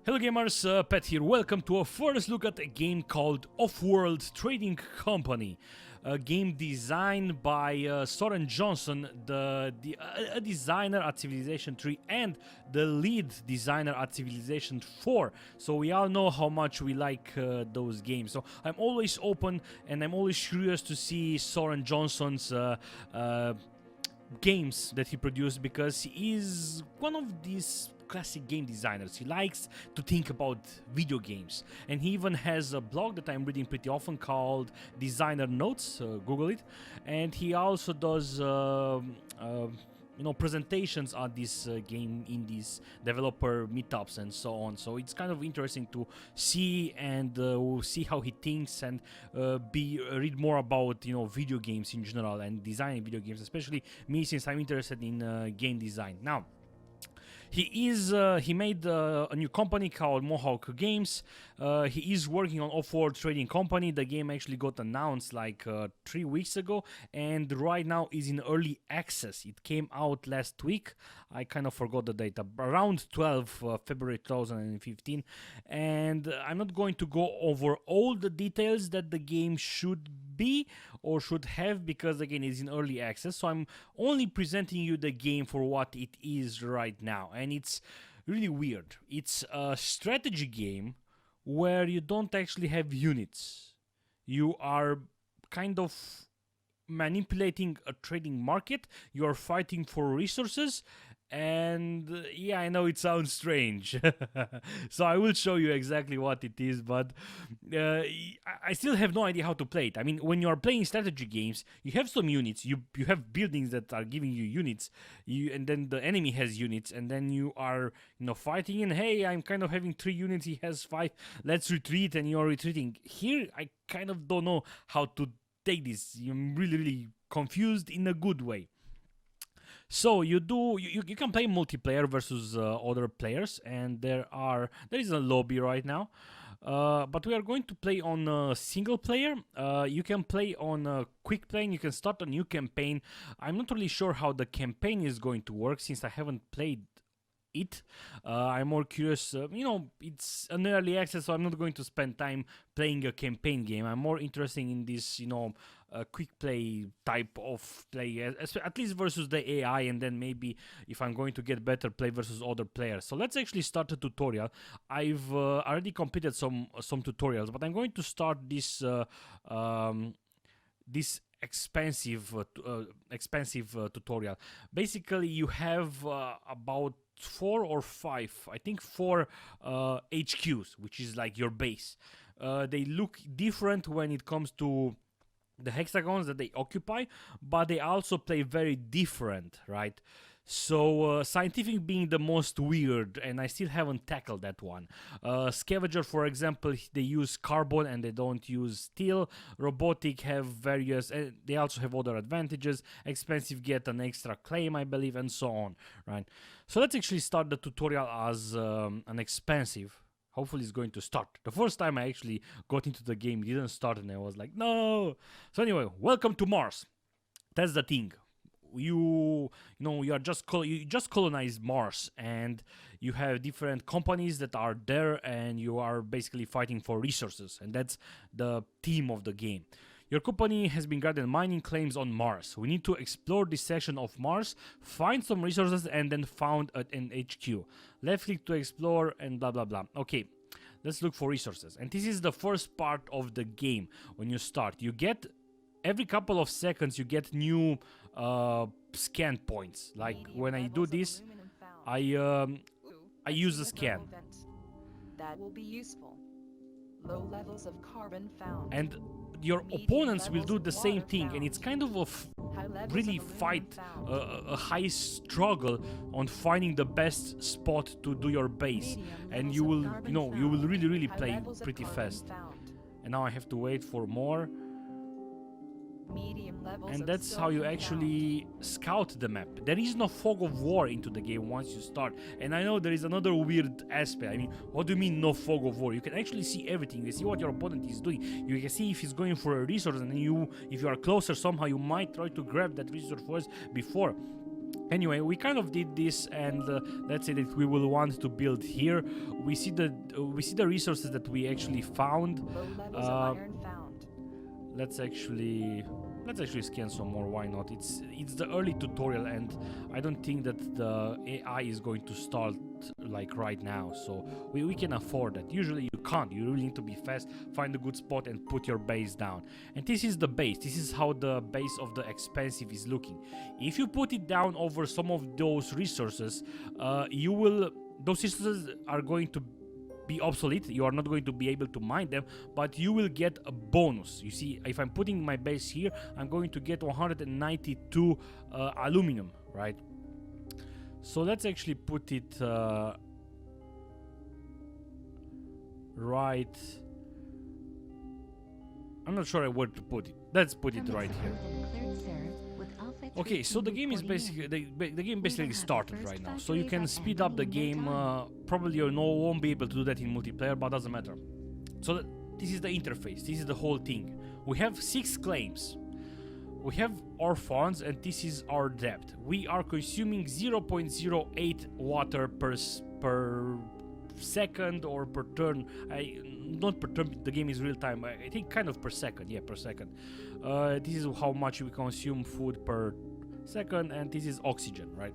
Hello gamers, Pat here. Welcome to a first look at a game called Offworld Trading Company. A game designed by Soren Johnson, a designer at Civilization 3 and the lead designer at Civilization 4. So we all know how much we like those games. So I'm always open and I'm always curious to see Soren Johnson's games that he produced, because he is one of these classic game designers. He likes to think about video games, and he even has a blog that I'm reading pretty often called Designer Notes. Google it. And he also does presentations on this game in these developer meetups and so on. So it's kind of interesting to see and see how he thinks and read more about video games in general and designing video games, especially me, since I'm interested in game design. Now, he made a new company called Mohawk Games. He is working on Offword Trading Company. The game actually got announced like 3 weeks ago, and right now is in early access. It came out last week. I kind of forgot the date, around 12 February 2015. And I'm not going to go over all the details that the game should be or should have, because again it's in early access. So I'm only presenting you the game for what it is right now, and it's really weird. It's a strategy game where you don't actually have units. You are kind of manipulating a trading market. You are fighting for resources. And yeah, I know it sounds strange. So I will show you exactly what it is, but I still have no idea how to play it. I mean, when you are playing strategy games, you have some units, you have buildings that are giving you units, and then the enemy has units, and then you are fighting, and hey, I'm kind of having 3 units, he has 5, let's retreat, and you're retreating. Here, I kind of don't know how to take this. I'm really confused in a good way. So you can play multiplayer versus other players, and there is a lobby right now, but we are going to play on single player. You can play on quick playing. You can start a new campaign. I'm not really sure how the campaign is going to work, since I haven't played it. I'm more curious, it's an early access, so I'm not going to spend time playing a campaign game. I'm more interested in this, quick play type of play, at least versus the AI, and then maybe if I'm going to get better, play versus other players. So let's actually start a tutorial. I've already completed some tutorials, but I'm going to start this expensive tutorial. Basically, you have about 4 or 5, I think 4 HQs, which is like your base. They look different when it comes to the hexagons that they occupy, but they also play very different, right? So scientific being the most weird, and I still haven't tackled that one. Scavenger, for example, they use carbon and they don't use steel. Robotic have various, they also have other advantages. Expensive get an extra claim, I believe, and so on, right? So let's actually start the tutorial as an expensive. Hopefully it's going to start. The first time I actually got into the game, it didn't start, and I was like, no. So anyway, welcome to Mars. That's the thing. You just colonize Mars, and you have different companies that are there, and you are basically fighting for resources, and that's the theme of the game. Your company has been granted mining claims on Mars. We need to explore this section of Mars, find some resources, and then found an HQ. Left click to explore, and blah blah blah. Okay, let's look for resources. And this is the first part of the game. When you start, you get every couple of seconds you get new scan points. Like when I do this, I use a scan. That will be useful. Low levels of carbon found. And your opponents will do the same thing, and it's kind of a really fight, a high struggle on finding the best spot to do your base, and you will really play pretty fast. And now I have to wait for more. And that's how you actually scout the map. There is no fog of war into the game once you start. And I know there is another weird aspect. I mean, what do you mean no fog of war? You can actually see everything. You see what your opponent is doing. You can see if he's going for a resource, and if you are closer somehow, you might try to grab that resource first before. Anyway, we kind of did this, and let's say that we will want to build here. We see the resources that we actually found. Low levels of iron found. Let's actually scan some more. Why not? It's the early tutorial, and I don't think that the AI is going to start like right now, so we can afford that. Usually you can't. You really need to be fast, find a good spot, and put your base down. And this is the base. This is how the base of the expensive is looking. If you put it down over some of those resources, those resources are going to be obsolete. You are not going to be able to mine them, but you will get a bonus. You see, if I'm putting my base here, I'm going to get 192 aluminum, right? So let's actually put it right. I'm not sure where to put it. Let's put it right here. Okay, so the game is basically the game basically started right now, so you can speed up the game. Probably you won't be able to do that in multiplayer, but doesn't matter. So this is the interface. This is the whole thing. We have 6 claims. We have our funds, and this is our debt. We are consuming 0.08 water per second or per turn. Not per turn. The game is real time. I think kind of per second. Yeah, per second. This is how much we consume food per second, and this is oxygen, right?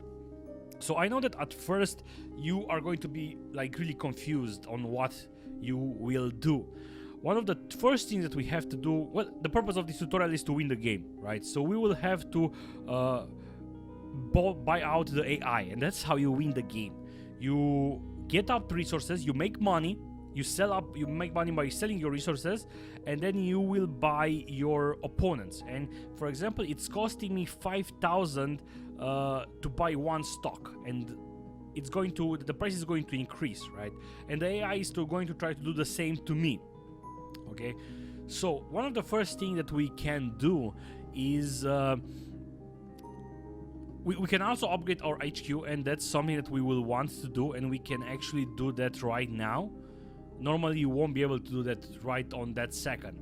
So I know that at first you are going to be like really confused on what you will do. One of the first things that we have to do, well, the purpose of this tutorial is to win the game, right? So we will have to buy out the AI, and that's how you win the game. You get up resources, you make money, you make money by selling your resources, and then you will buy your opponents. And for example, it's costing me 5,000 to buy one stock, and the price is going to increase, right? And the AI is going to try to do the same to me. Okay, so one of the first things that we can do is we can also upgrade our HQ, and that's something that we will want to do, and we can actually do that right now. Normally you won't be able to do that right on that second.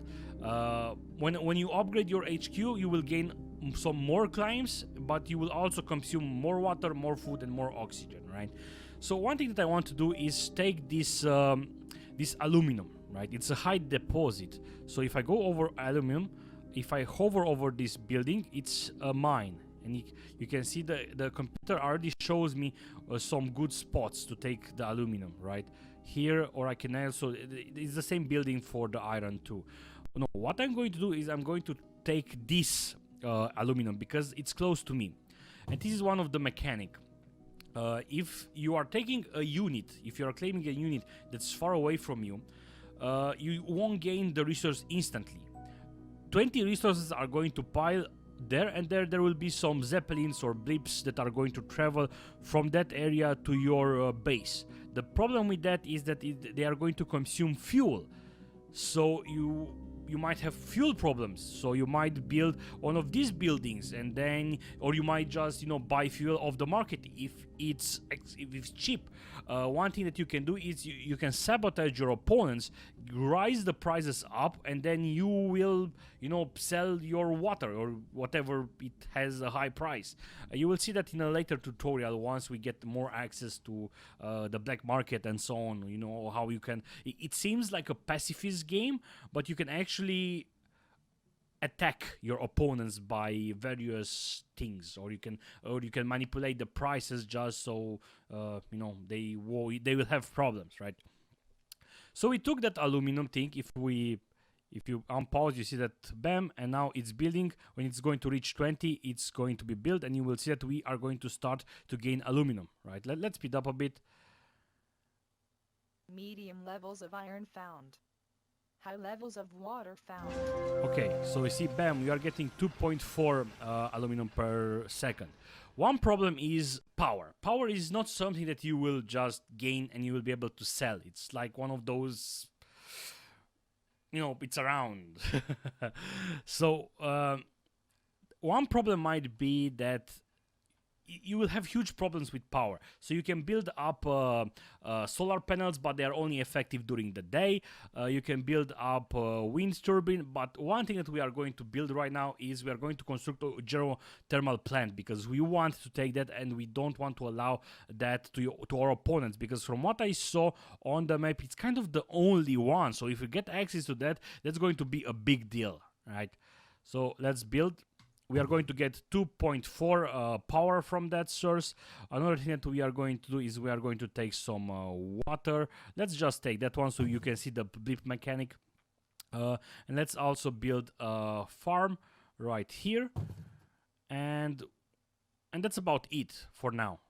When you upgrade your HQ, you will gain some more claims, but you will also consume more water, more food, and more oxygen, right? So one thing that I want to do is take this aluminum, right? It's a high deposit. So if I go over aluminum, if I hover over this building, it's a mine. And you can see the computer already shows me some good spots to take the aluminum, right? Here, or I can also, it's the same building for the iron too. No, what I'm going to do is I'm going to take this aluminum because it's close to me. And this is one of the mechanic. If you are taking a unit, if you are claiming a unit that's far away from you, you won't gain the resource instantly. 20 resources are going to pile there, and there will be some zeppelins or blips that are going to travel from that area to your base. The problem with that is that they are going to consume fuel, so you might have fuel problems. So you might build one of these buildings, and then, or you might just buy fuel off the market if it's cheap. One thing that you can do is you can sabotage your opponents, rise the prices up, and then you will sell your water or whatever it has a high price. You will see that in a later tutorial once we get more access to the black market and so on. How you can, it seems like a pacifist game, but you can actually attack your opponents by various things, or you can manipulate the prices just so they will have problems, right? So we took that aluminum thing. If you unpause, you see that bam, and now it's building. When it's going to reach 20, it's going to be built, and you will see that we are going to start to gain aluminum, right? Let's speed up a bit. Medium levels of iron found. High levels of water found. Okay, so we see, bam, we are getting 2.4 aluminum per second. One problem is power. Power is not something that you will just gain and you will be able to sell. It's like one of those, it's around. So one problem might be that you will have huge problems with power. So you can build up solar panels, but they are only effective during the day. You can build up wind turbine, but one thing that we are going to build right now is we are going to construct a geothermal plant, because we want to take that and we don't want to allow that to our opponents, because from what I saw on the map, it's kind of the only one. So if we get access to that, that's going to be a big deal, right? So let's build. We are going to get 2.4 power from that source. Another thing that we are going to do is we are going to take some water. Let's just take that one so you can see the blip mechanic. And let's also build a farm right here. And that's about it for now.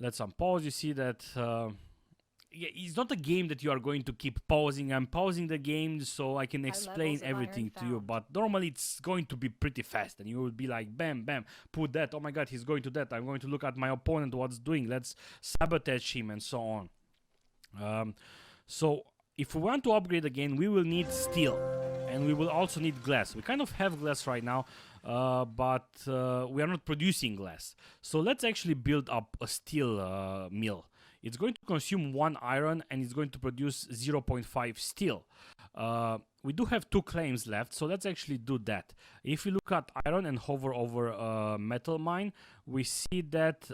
Let's unpause. You see that yeah, it's not a game that you are going to keep pausing. I'm pausing the game so I can explain everything to you, but normally it's going to be pretty fast and you will be like bam bam, put that, oh my god, he's going to that, I'm going to look at my opponent, what's doing, let's sabotage him, and so on. So if we want to upgrade again, we will need steel and we will also need glass. We kind of have glass right now, but we are not producing glass. So let's actually build up a steel mill. It's going to consume 1 iron and it's going to produce 0.5 steel. We do have 2 claims left, so let's actually do that. If we look at iron and hover over metal mine, we see that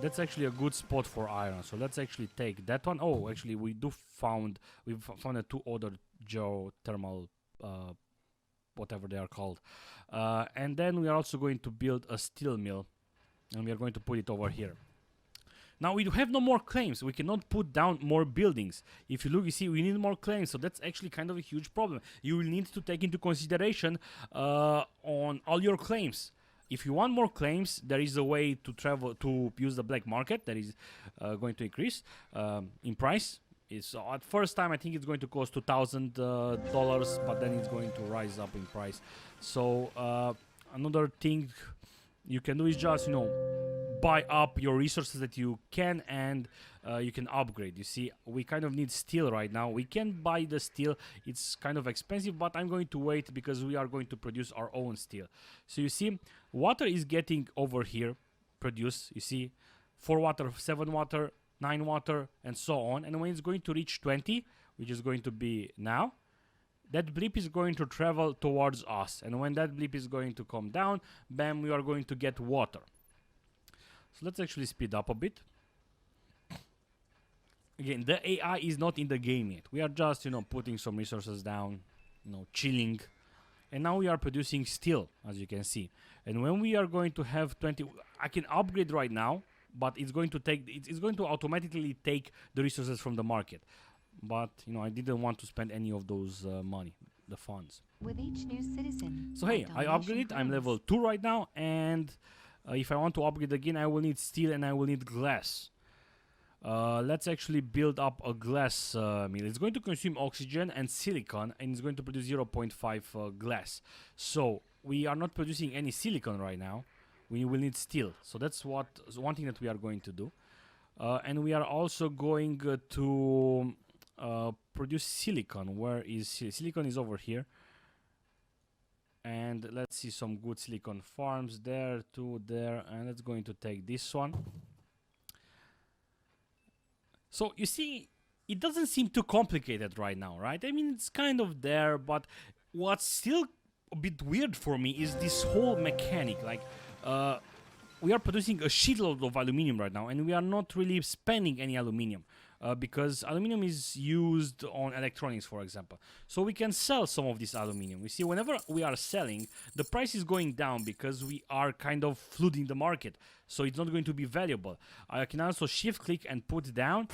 that's actually a good spot for iron. So let's actually take that one. Oh, actually we've found 2 other geothermal whatever they are called. And then we are also going to build a steel mill and we are going to put it over here. Now we have no more claims. We cannot put down more buildings. If you look, you see we need more claims. So that's actually kind of a huge problem. You will need to take into consideration on all your claims. If you want more claims, there is a way to travel to use the black market that is going to increase in price. It's at first time I think it's going to cost $2,000, but then it's going to rise up in price. So another thing you can do is just, you know, buy up your resources that you can, and you can upgrade. You see, we kind of need steel right now. We can buy the steel. It's kind of expensive, but I'm going to wait because we are going to produce our own steel. So you see, water is getting over here produced. You see, 4 water, 7 water, 9 water, and so on. And when it's going to reach 20, which is going to be now, that blip is going to travel towards us. And when that blip is going to come down, bam, we are going to get water. So let's actually speed up a bit. Again, the AI is not in the game yet. We are just, you know, putting some resources down, you know, chilling. And now we are producing steel, as you can see. And when we are going to have 20, I can upgrade right now, but it's going to take, it's going to automatically take the resources from the market. But, you know, I didn't want to spend any of those money, the funds. With each new citizen, so hey, I upgraded. I'm level 2 right now, and if I want to upgrade again, I will need steel and I will need glass. Let's actually build up a glass mill. It's going to consume oxygen and silicon, and it's going to produce 0.5 glass. So we are not producing any silicon right now. We will need steel. So that's one thing that we are going to do. And we are also going to produce silicon. Where is silicon? Is over here. And let's see some good silicon farms there, 2 there, and let's going to take this one. So you see, it doesn't seem too complicated right now, right? I mean, it's kind of there, but what's still a bit weird for me is this whole mechanic. Like, we are producing a shitload of aluminum right now, and we are not really spending any aluminum. Because aluminum is used on electronics, for example. So we can sell some of this aluminum. We see whenever we are selling, the price is going down because we are kind of flooding the market. So it's not going to be valuable. I can also shift click and put down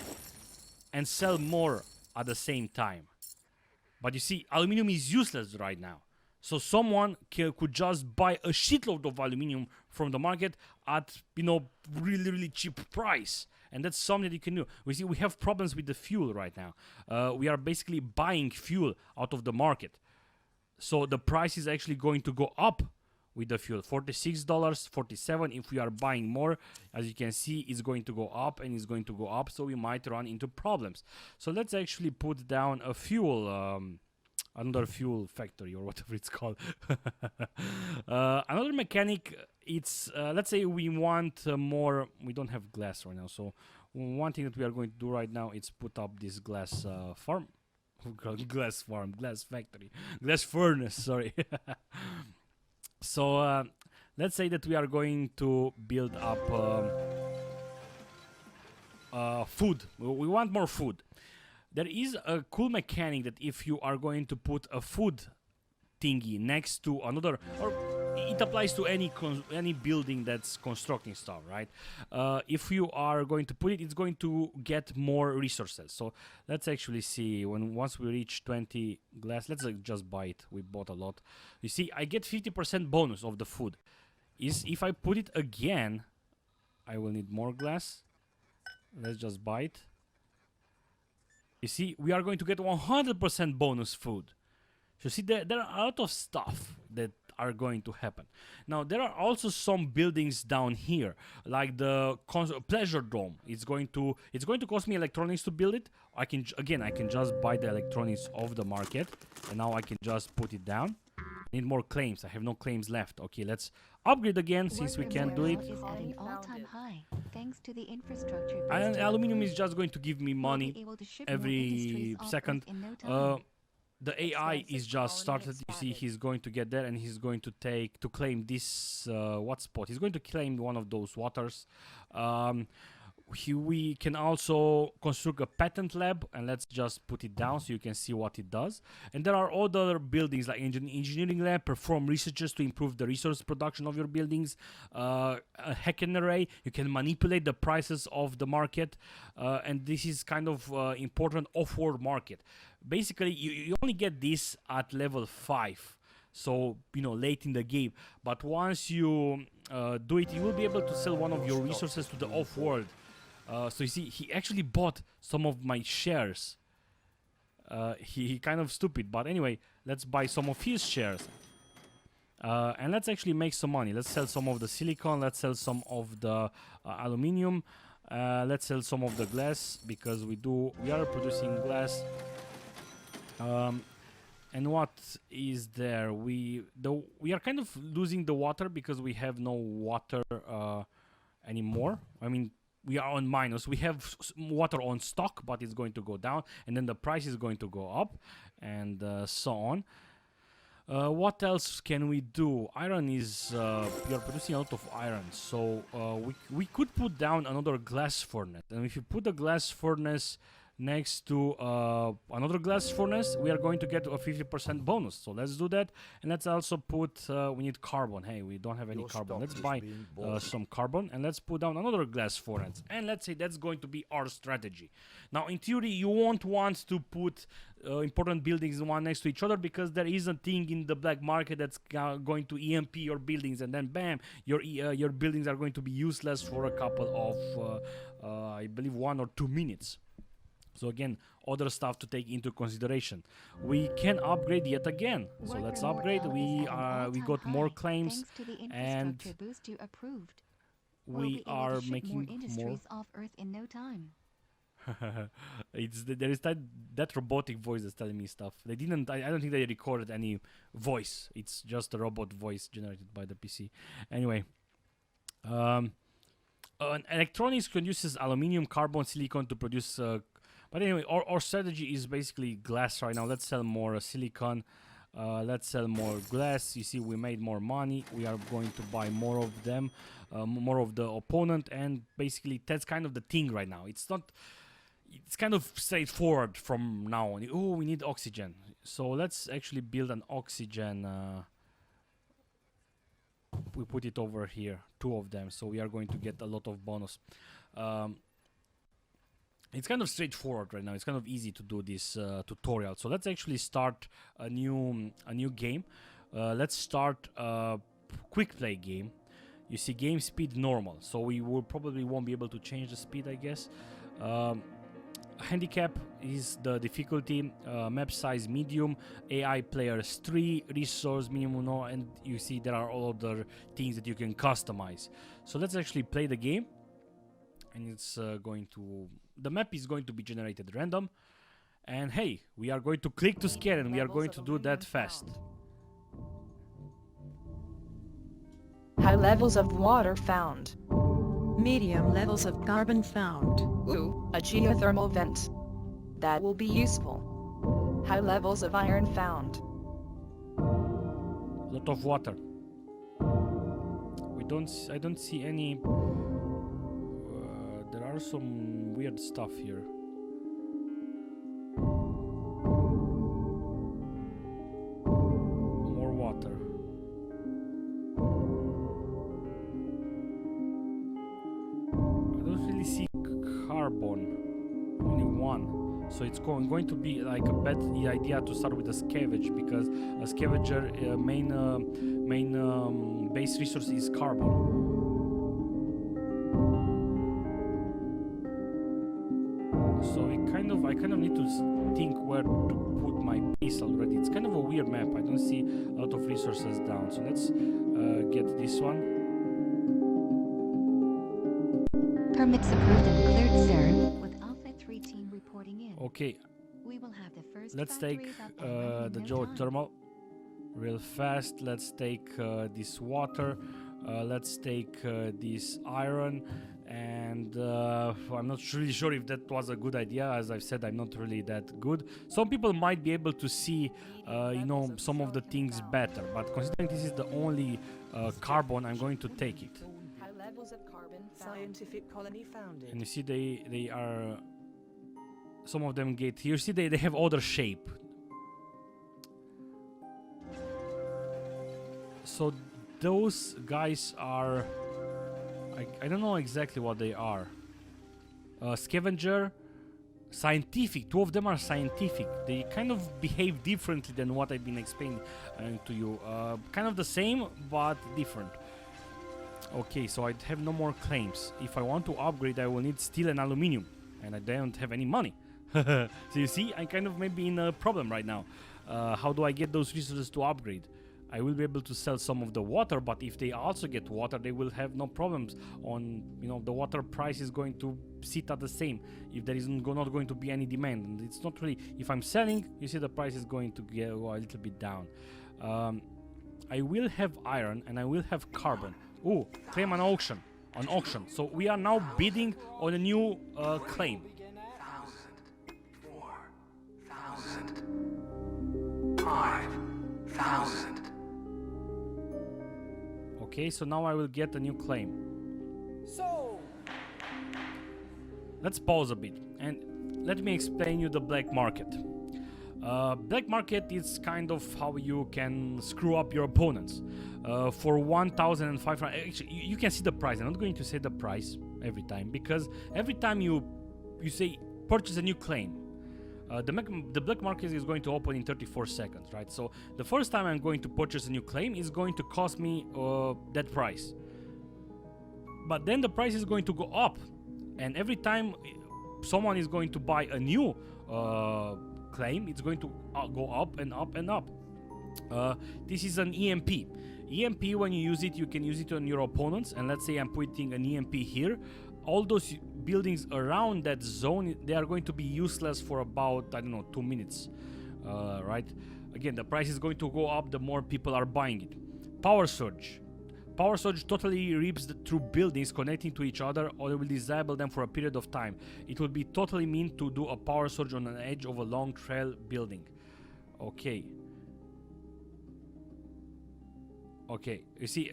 and sell more at the same time. But you see, aluminum is useless right now. So someone could just buy a shitload of aluminum from the market at, you know, really, really cheap price. And that's something that you can do. We see we have problems with the fuel right now. We are basically buying fuel out of the market. So the price is actually going to go up with the fuel. $46, $47. If we are buying more, as you can see, it's going to go up and it's going to go up. So we might run into problems. So let's actually put down a fuel another fuel factory or whatever it's called. Another mechanic, it's let's say we want more. We don't have glass right now, so one thing that we are going to do right now is put up this glass farm. Glass farm, glass factory, glass furnace. Sorry. So let's say that we are going to build up food. We want more food. There is a cool mechanic that if you are going to put a food thingy next to another, or it applies to any building that's constructing stuff, right? If you are going to put it, it's going to get more resources. So let's actually see once we reach 20 glass. Let's just buy it. We bought a lot. You see, I get 50% bonus of the food. If I put it again, I will need more glass. Let's just buy it. You see, we are going to get 100% bonus food. So see, there are a lot of stuff that are going to happen. Now, there are also some buildings down here, like the pleasure dome. It's going to cost me electronics to build it. I can just buy the electronics off the market, and now I can just put it down. I need more claims. I have no claims left. Okay, let's upgrade again since we can do it. Is at an all-time high, thanks to the infrastructure. And aluminium is just going to give me money We'll be able to ship more every industries off second. Earth in no time. The AI is just started. You see, expanded. he's going to get there, and he's going to claim this what spot? He's going to claim one of those waters. We can also construct a patent lab, and let's just put it down so you can see what it does. And there are other buildings like engineering lab, perform researches to improve the resource production of your buildings. A hacking array, you can manipulate the prices of the market, and this is kind of important off-world market. Basically, you only get this at level 5. So, late in the game. But once you do it, you will be able to sell one of your resources to the off-world. So you see, he actually bought some of my shares. He kind of stupid, but anyway, let's buy some of his shares. And let's actually make some money. Let's sell some of the silicon. Let's sell some of the aluminium. Let's sell some of the glass because we are producing glass. And what is there? We are kind of losing the water because we have no water anymore. I mean, we are on minus. We have water on stock, but it's going to go down, and then the price is going to go up, and so on. What else can we do? Iron is we are producing a lot of iron, so we could put down another glass furnace, and if you put a glass furnace next to another glass furnace, we are going to get a 50% bonus. So let's do that, and let's also put we need carbon. Hey, we don't have any carbon. Let's buy some carbon, and let's put down another glass furnace, and let's say that's going to be our strategy. Now, in theory, you won't want to put important buildings one next to each other because there is a thing in the black market that's going to EMP your buildings, and then bam, your buildings are going to be useless for a couple of I believe 1 or 2 minutes. So again, other stuff to take into consideration. We can upgrade yet again. So let's upgrade. We got more claims, and boost you approved. we are making more industries off Earth in no time. There is that robotic voice that's telling me stuff. They didn't. I don't think they recorded any voice. It's just a robot voice generated by the PC. Anyway. Electronics produces aluminium, carbon, silicon to produce. But anyway, our strategy is basically glass right now. Let's sell more silicon. Let's sell more glass. You see, we made more money. We are going to buy more of them, more of the opponent, and basically that's kind of the thing right now. It's kind of straightforward from now on. Oh, we need oxygen. So let's actually build an oxygen. We put it over here, 2 of them. So we are going to get a lot of bonus. It's kind of straightforward right now. It's kind of easy to do this tutorial. So let's actually start a new game. Let's start a quick play game. You see, game speed normal. So we will probably won't be able to change the speed, I guess. Handicap is the difficulty. Map size medium. AI players 3. Resource minimum no. And you see there are all other things that you can customize. So let's actually play the game. And it's the map is going to be generated random, And hey, we are going to click to scan and we are going to do that fast. High levels of water found. Medium levels of carbon found. Ooh, a geothermal vent. That will be useful. High levels of iron found. Lot of water. I don't see any. There are some weird stuff here. More water. I don't really see carbon. Only one. So it's going to be like a bad idea to start with a scavenge, because a scavenger main base resource is carbon. So I kind of need to think where to put my base already. It's kind of a weird map. I don't see a lot of resources down. So let's get this one. Permits approved and cleared, sir. With Alpha 3 team reporting in. Okay, We will have the first let's take factories up and running in the no time. geothermal real fast. Let's take this water. Let's take this iron. And I'm not really sure if that was a good idea. As I've said, I'm not really that good. Some people might be able to see, you know, some of the things better. But considering this is the only carbon, I'm going to take it. High levels of carbon found. Scientific colony founded. And you see they are... Some of them get here. See, they have other shape. So those guys are... I don't know exactly what they are. Scavenger, scientific. Two of them are scientific. They kind of behave differently than what I've been explaining to you. Kind of the same, but different. Okay, so I have no more claims. If I want to upgrade, I will need steel and aluminium. And I don't have any money. So you see, I'm kind of maybe in a problem right now. How do I get those resources to upgrade? I will be able to sell some of the water, but if they also get water, they will have no problems on, you know, the water price is going to sit at the same if there is not going to be any demand. And it's not really, if I'm selling, you see the price is going to go a little bit down. I will have iron and I will have carbon. Ooh, claim an auction. On auction. So we are now bidding on a new claim. 5,000. Okay, so now I will get a new claim. So, Let's pause a bit and let me explain you the black market. Black market is kind of how you can screw up your opponents. For 1,500, actually, you can see the price. I'm not going to say the price every time, because every time you say purchase a new claim, the black market is going to open in 34 seconds, right? So the first time I'm going to purchase a new claim is going to cost me that price. But then the price is going to go up, and every time someone is going to buy a new claim, it's going to go up and up and up. This is an EMP. EMP, when you use it, you can use it on your opponents. And let's say I'm putting an EMP here. All those buildings around that zone, they are going to be useless for about, I don't know, 2 minutes, right? Again, the price is going to go up the more people are buying it. Power surge. Power surge totally rips through buildings connecting to each other, or it will disable them for a period of time. It will be totally mean to do a power surge on an edge of a long trail building. Okay. Okay, you see,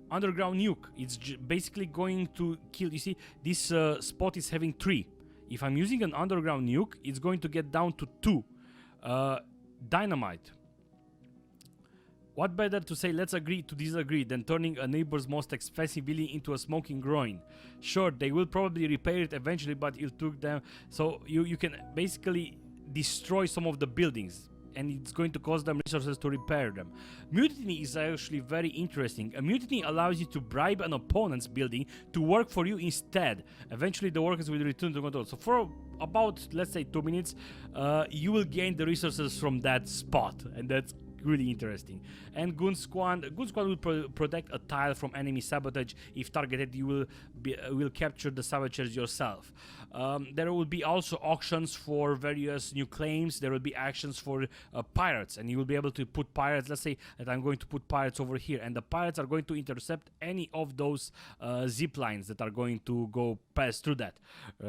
underground nuke, it's basically going to kill. You see, this spot is having 3. If I'm using an underground nuke, it's going to get down to 2. Dynamite. What better to say let's agree to disagree than turning a neighbor's most expensive building into a smoking ruin? Sure, they will probably repair it eventually, but it took them... So you can basically destroy some of the buildings, and it's going to cost them resources to repair them. Mutiny is actually very interesting. A mutiny allows you to bribe an opponent's building to work for you instead. Eventually the workers will return to control. So for about, let's say, 2 minutes, you will gain the resources from that spot, and that's really interesting. And Goon Squad will protect a tile from enemy sabotage. If targeted, you will capture the saboteurs yourself. There will be also auctions for various new claims. There will be actions for pirates, and you will be able to put pirates. Let's say that I'm going to put pirates over here, and the pirates are going to intercept any of those zip lines that are going to go pass through that.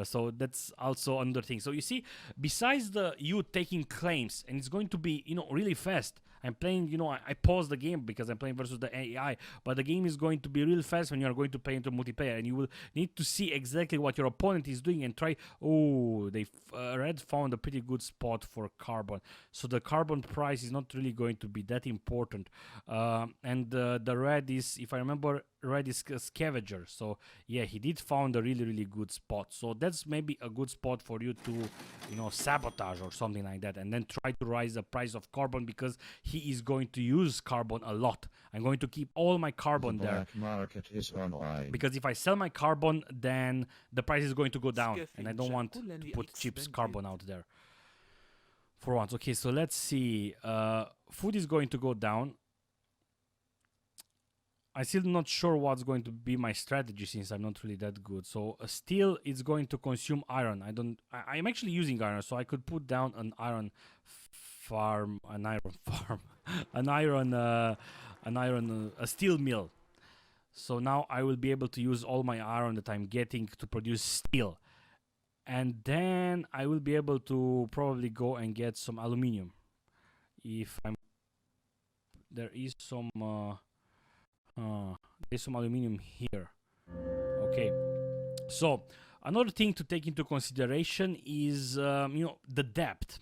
So that's also another thing. So you see, besides you taking claims, and it's going to be, you know, really fast. I'm playing, you know, I pause the game because I'm playing versus the AI, but the game is going to be real fast when you are going to play into multiplayer, and you will need to see exactly what your opponent is doing and try. Oh, Red found a pretty good spot for carbon, so the carbon price is not really going to be that important. And the red is, if I remember, red is a scavenger. So yeah, he did found a really good spot. So that's maybe a good spot for you to, you know, sabotage or something like that, and then try to rise the price of carbon because he is going to use carbon a lot. I'm going to keep all my carbon there. Black market is online. Because if I sell my carbon, then the price is going to go down, and I don't want to put cheap carbon out there for once. Okay, so let's see. Food is going to go down. I'm still not sure what's going to be my strategy since I'm not really that good. So steel is going to consume iron. I'm actually using iron, so I could put down an iron farm, a steel mill. So now I will be able to use all my iron that I'm getting to produce steel. And then I will be able to probably go and get some aluminium. There is some there's some aluminium here. Okay. So another thing to take into consideration is you know, the depth.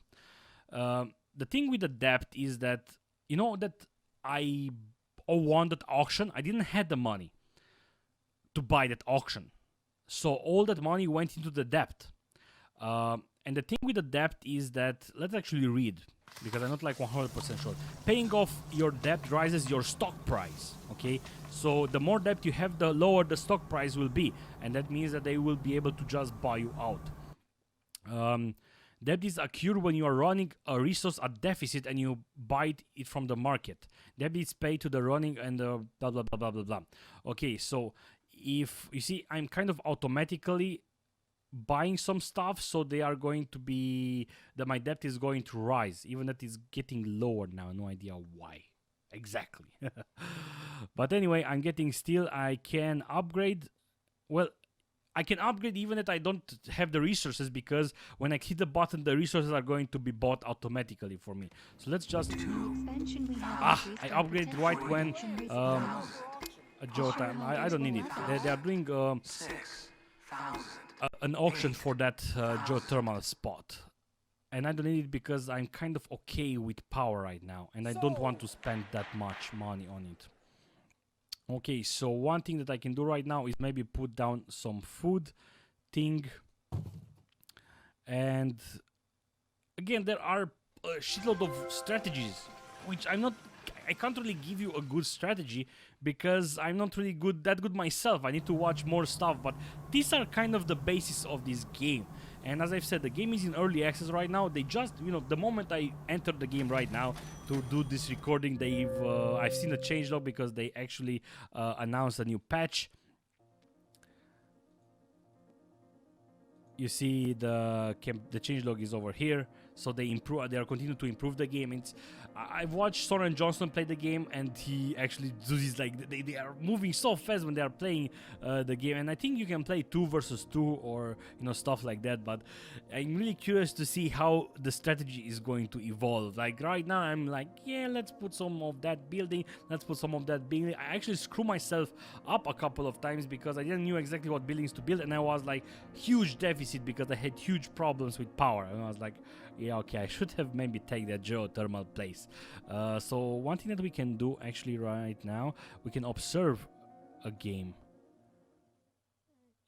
The thing with the depth is that, you know, that I won that auction. I didn't have the money to buy that auction, so all that money went into the depth. And the thing with the debt is that, let's actually read, because I'm not like 100% sure. Paying off your debt rises your stock price, okay? So the more debt you have, the lower the stock price will be, and that means that they will be able to just buy you out. Debt is accrued when you are running a resource at deficit and you buy it from the market. Debt is paid to the running and blah, blah, blah, blah, blah, blah. Okay, so if you see, I'm kind of automatically buying some stuff, so they are going to be, that my debt is going to rise, even that it's getting lower now. No idea why exactly. But anyway, I'm getting steel. I can upgrade. Well, I can upgrade even if I don't have the resources, because when I hit the button, the resources are going to be bought automatically for me. So let's just I upgrade right when a Jota. I don't need it. They are doing an auction for that geothermal spot, and I don't need it because I'm kind of okay with power right now, and I don't want to spend that much money on it. Okay, so one thing that I can do right now is maybe put down some food thing, and again, there are a shitload of strategies which I can't really give you a good strategy because I'm not really that good myself. I need to watch more stuff, but these are kind of the basis of this game. And as I've said, the game is in early access right now. They just, you know, the moment I entered the game right now to do this recording, I've seen a changelog because they actually announced a new patch. You see the changelog is over here. So they are continuing to improve the game. I've watched Soren Johnson play the game, and he actually does this, like, they are moving so fast when they are playing the game. And I think you can play 2 versus 2 or, you know, stuff like that. But I'm really curious to see how the strategy is going to evolve. Like right now, I'm like, yeah, let's put some of that building. Let's put some of that building. I actually screw myself up a couple of times because I didn't know exactly what buildings to build, and I was like huge deficit because I had huge problems with power. And I was like, yeah, okay, I should have maybe take that geothermal place. So one thing that we can do actually right now, we can observe a game.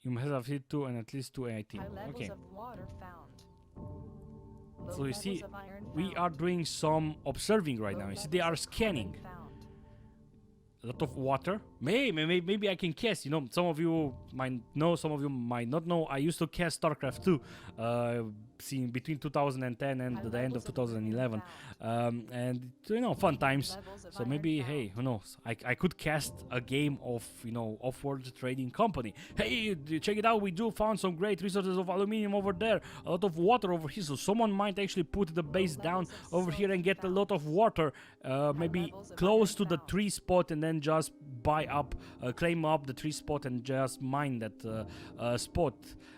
You must have hit 2 and at least 2 AIT. Okay. Of water found. So you see, we are doing some observing right now. You see, they are scanning. a lot of water. Maybe I can cast. You know, some of you might know, some of you might not know. I used to cast StarCraft 2, seeing between 2010 and the end of 2011, and you know, fun times. So maybe, hey, who knows? I could cast a game of, you know, Offword Trading Company. Hey, check it out. We do found some great resources of aluminium over there. A lot of water over here. So someone might actually put the base down over here and get a lot of water, maybe close to the tree spot, and then just buy up, claim up the tree spot and just mine that spot.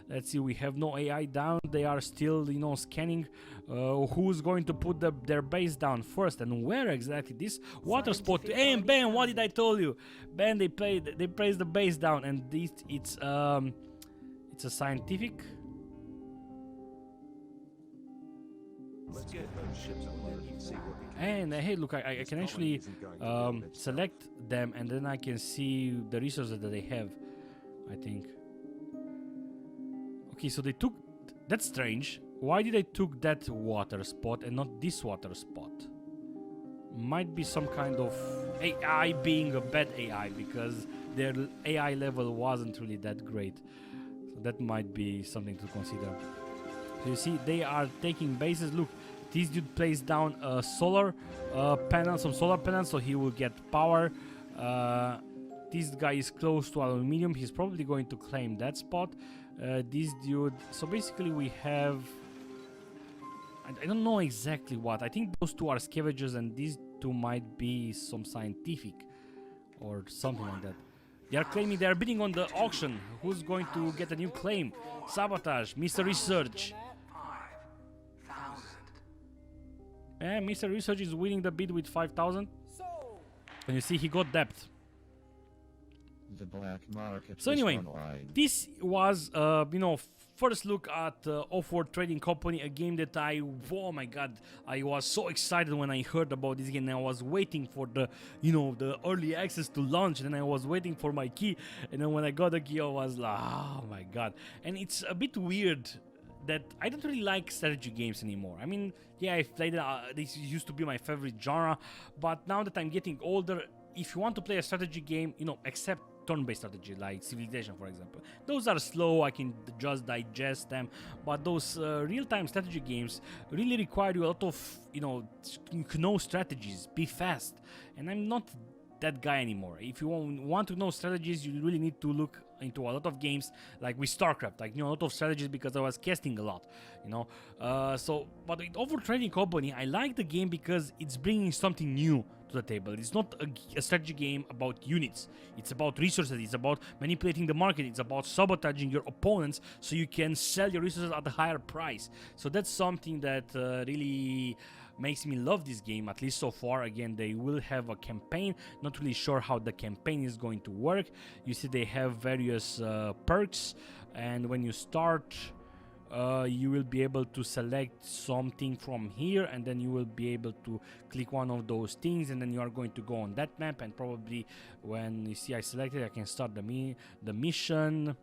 Let's see, we have no AI down. They are still, you know, scanning who's going to put their base down first and where exactly. This water spot, and bam, what did I tell you? Bam, they place the base down, and this it's a scientific. Let's get those ships up there and see what we can. And hey, look, I can actually select them, and then I can see the resources that they have, I think. Okay, so they took... That's strange. Why did they took that water spot and not this water spot? Might be some kind of AI being a bad AI, because their AI level wasn't really that great. So that might be something to consider. So you see, they are taking bases. Look, this dude placed down a solar panel, some solar panels, so he will get power. This guy is close to aluminium. He's probably going to claim that spot. This dude... So basically we have... I don't know exactly what. I think those two are scavengers, and these two might be some scientific or something like that. They are claiming, they are bidding on the auction. Who's going to get a new claim? Sabotage, Mr. Research. And Mr. Research is winning the bid with 5,000. And you see, he got debt. The black market. So anyway, this was, you know, first look at Offword Trading Company, a game that oh my god, I was so excited when I heard about this game. And I was waiting for the, you know, the early access to launch, and then I was waiting for my key, and then when I got the key, I was like, oh my god. And it's a bit weird that I don't really like strategy games anymore. I mean, yeah, I've played it, this used to be my favorite genre, but now that I'm getting older, if you want to play a strategy game, you know, except turn-based strategy like Civilization, for example, those are slow, I can just digest them, but those real-time strategy games really require you a lot of, you know strategies, be fast, and I'm not that guy anymore. If you want to know strategies, you really need to look into a lot of games like with StarCraft, like, you know, a lot of strategies, because I was casting a lot, you know. But with Offword Trading Company, I like the game because it's bringing something new to the table. It's not a strategy game about units. It's about resources. It's about manipulating the market. It's about sabotaging your opponents so you can sell your resources at a higher price. So that's something that really makes me love this game, at least so far. Again, they will have a campaign. Not really sure how the campaign is going to work. You see, they have various perks, and when you start, you will be able to select something from here, and then you will be able to click one of those things, and then you are going to go on that map, and probably when you see I selected, I can start the mission.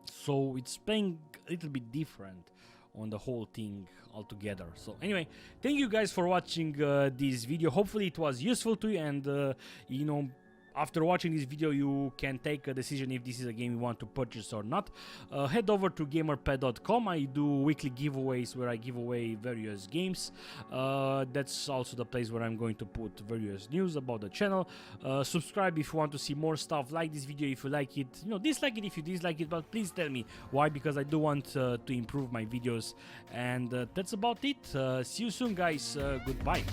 So it's playing a little bit different on the whole thing altogether. So anyway, thank you guys for watching this video. Hopefully it was useful to you, and you know, after watching this video, you can take a decision if this is a game you want to purchase or not. Head over to gamerpad.com. I do weekly giveaways where I give away various games. That's also the place where I'm going to put various news about the channel. Subscribe if you want to see more stuff. Like this video if you like it. You know, dislike it if you dislike it, but please tell me why, because I do want to improve my videos. And that's about it. See you soon, guys. Goodbye.